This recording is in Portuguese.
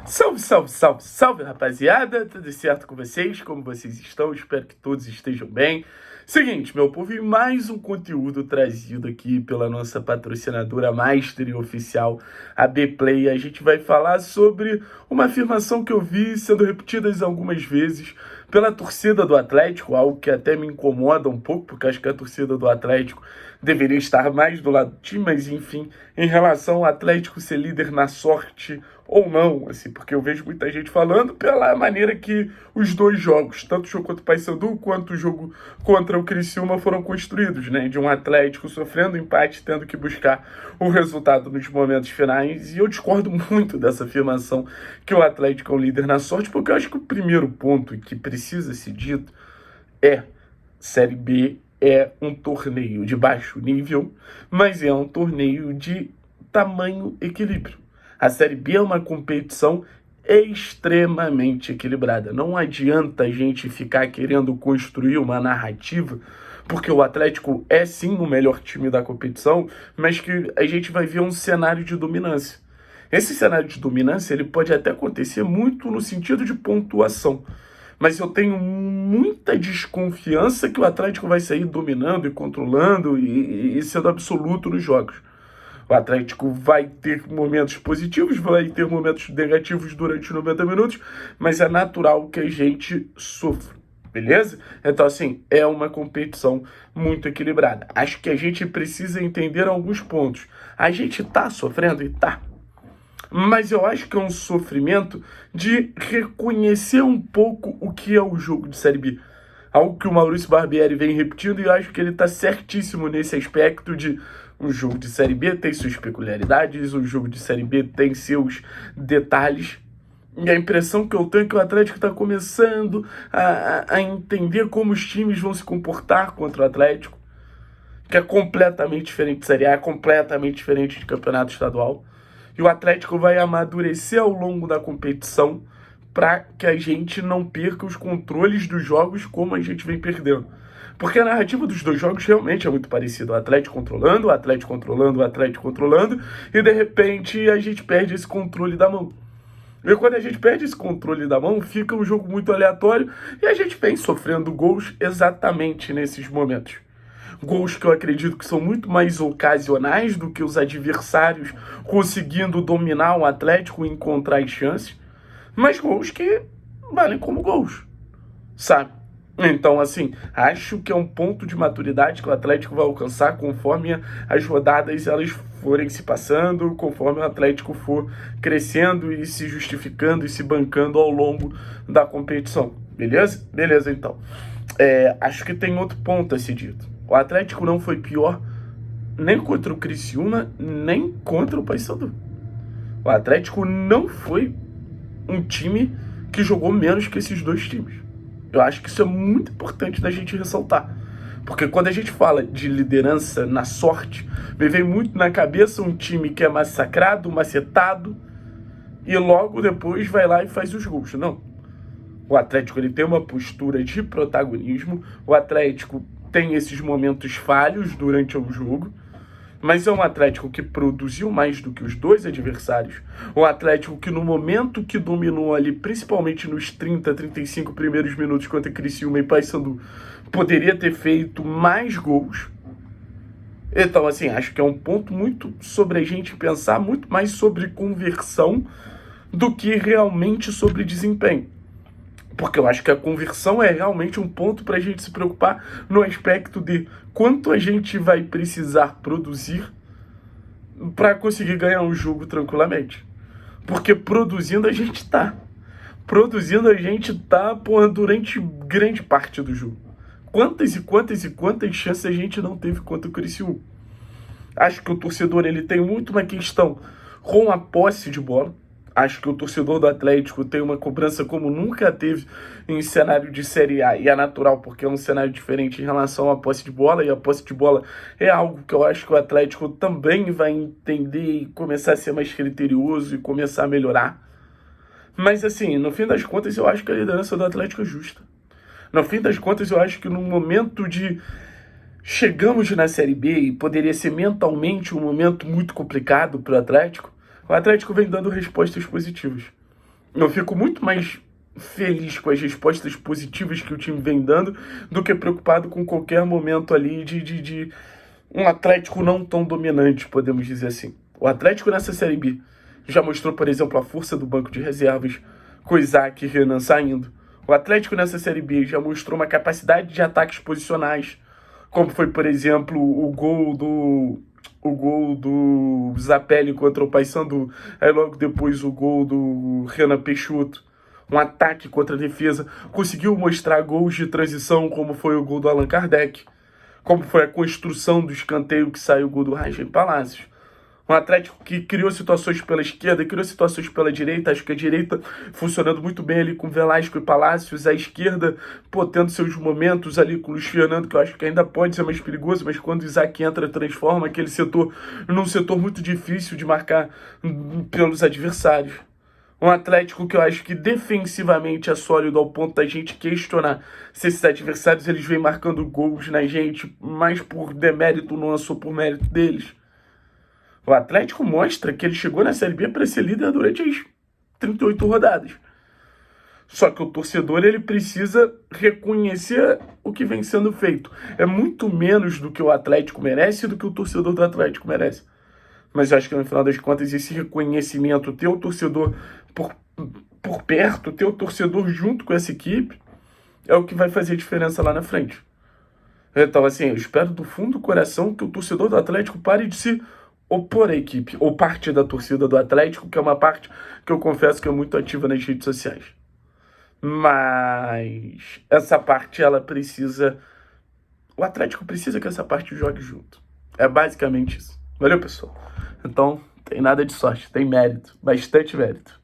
Salve, salve, salve, salve, rapaziada! Tudo certo com vocês? Como vocês estão? Espero que todos estejam bem. Seguinte, meu povo, e mais um conteúdo trazido aqui pela nossa patrocinadora Master e oficial, a Bplay. A gente vai falar sobre uma afirmação que eu vi sendo repetida algumas vezes pela torcida do Atlético, algo que até me incomoda um pouco, porque acho que a torcida do Atlético deveria estar mais do lado do time, mas enfim, em relação ao Atlético ser líder na sorte ou não, assim, porque eu vejo muita gente falando pela maneira que os dois jogos, tanto o jogo contra o Paysandu quanto o jogo contra o Criciúma foram construídos, né, de um Atlético sofrendo empate, tendo que buscar o resultado nos momentos finais, e eu discordo muito dessa afirmação que o Atlético é o líder na sorte, porque eu acho que o primeiro ponto que precisa ser dito é: Série B é um torneio de baixo nível, mas é um torneio de tamanho equilíbrio. A Série B é uma competição extremamente equilibrada. Não adianta a gente ficar querendo construir uma narrativa, porque o Atlético é sim o melhor time da competição, mas que a gente vai ver um cenário de dominância. Esse cenário de dominância ele pode até acontecer muito no sentido de pontuação, mas eu tenho muita desconfiança que o Atlético vai sair dominando e controlando e sendo absoluto nos jogos. O Atlético vai ter momentos positivos, vai ter momentos negativos durante 90 minutos, mas é natural que a gente sofra, beleza? Então, assim, é uma competição muito equilibrada. Acho que a gente precisa entender alguns pontos. A gente tá sofrendo e tá. Mas eu acho que é um sofrimento de reconhecer um pouco o que é o jogo de Série B. Algo que o Maurício Barbieri vem repetindo, e eu acho que ele está certíssimo nesse aspecto de o jogo de Série B tem suas peculiaridades, o jogo de Série B tem seus detalhes. E a impressão que eu tenho é que o Atlético está começando a entender como os times vão se comportar contra o Atlético, que é completamente diferente de Série A, é completamente diferente de campeonato estadual. E o Atlético vai amadurecer ao longo da competição para que a gente não perca os controles dos jogos como a gente vem perdendo. Porque a narrativa dos dois jogos realmente é muito parecida. O Atlético controlando, o Atlético controlando, o Atlético controlando, e de repente a gente perde esse controle da mão. E quando a gente perde esse controle da mão, fica um jogo muito aleatório e a gente vem sofrendo gols exatamente nesses momentos. Gols que eu acredito que são muito mais ocasionais do que os adversários conseguindo dominar o Atlético e encontrar as chances, mas gols que valem como gols, sabe? Então, assim, acho que é um ponto de maturidade que o Atlético vai alcançar conforme as rodadas elas forem se passando, conforme o Atlético for crescendo e se justificando e se bancando ao longo da competição. Beleza? Beleza, então. Acho que tem outro ponto a ser dito. O Atlético não foi pior nem contra o Criciúma, nem contra o Paysandu. O Atlético não foi um time que jogou menos que esses dois times. Eu acho que isso é muito importante da gente ressaltar. Porque quando a gente fala de liderança na sorte, me vem muito na cabeça um time que é massacrado, macetado, e logo depois vai lá e faz os gols. Não. O Atlético ele tem uma postura de protagonismo, o Atlético tem esses momentos falhos durante o jogo, mas é um Atlético que produziu mais do que os dois adversários. Um Atlético que no momento que dominou ali, principalmente nos 30, 35 primeiros minutos contra Criciúma e Paysandu, poderia ter feito mais gols. Então, assim, acho que é um ponto muito sobre a gente pensar muito mais sobre conversão do que realmente sobre desempenho. Porque eu acho que a conversão é realmente um ponto para a gente se preocupar no aspecto de quanto a gente vai precisar produzir para conseguir ganhar um jogo tranquilamente. Porque produzindo a gente tá. Produzindo a gente tá, porra, durante grande parte do jogo. Quantas chances a gente não teve contra o Criciúma? Acho que o torcedor ele tem muito uma questão com a posse de bola. Acho que o torcedor do Atlético tem uma cobrança como nunca teve em cenário de Série A. E é natural, porque é um cenário diferente em relação à posse de bola. E a posse de bola é algo que eu acho que o Atlético também vai entender e começar a ser mais criterioso e começar a melhorar. Mas assim, no fim das contas, eu acho que a liderança do Atlético é justa. No fim das contas, eu acho que no momento de chegamos na Série B e poderia ser mentalmente um momento muito complicado para o Atlético vem dando respostas positivas. Eu fico muito mais feliz com as respostas positivas que o time vem dando do que preocupado com qualquer momento ali de um Atlético não tão dominante, podemos dizer assim. O Atlético nessa Série B já mostrou, por exemplo, a força do banco de reservas, com Isaac e Renan saindo. O Atlético nessa Série B já mostrou uma capacidade de ataques posicionais, como foi, por exemplo, o gol do Zapelli contra o Paysandu, aí logo depois o gol do Renan Peixoto, um ataque contra a defesa, conseguiu mostrar gols de transição, como foi o gol do Allan Kardec, como foi a construção do escanteio que saiu o gol do Rajem Palacios. Um Atlético que criou situações pela esquerda, criou situações pela direita, acho que a direita funcionando muito bem ali com Velasco e Palacios, a esquerda, pô, tendo seus momentos ali com o Luiz Fernando, que eu acho que ainda pode ser mais perigoso, mas quando o Isaac entra, transforma aquele setor num setor muito difícil de marcar pelos adversários. Um Atlético que eu acho que defensivamente é sólido ao ponto da gente questionar se esses adversários eles vêm marcando gols na gente mais por demérito nosso ou por mérito deles. O Atlético mostra que ele chegou na Série B para ser líder durante as 38 rodadas. Só que o torcedor ele precisa reconhecer o que vem sendo feito. É muito menos do que o Atlético merece e do que o torcedor do Atlético merece. Mas eu acho que no final das contas esse reconhecimento, ter o torcedor por perto, ter o torcedor junto com essa equipe, é o que vai fazer a diferença lá na frente. Então, assim, eu espero do fundo do coração que o torcedor do Atlético pare de se opor à equipe, ou parte da torcida do Atlético, que é uma parte que eu confesso que é muito ativa nas redes sociais. Mas essa parte, ela precisa... O Atlético precisa que essa parte jogue junto. É basicamente isso. Valeu, pessoal? Então, tem nada de sorte, tem mérito, bastante mérito.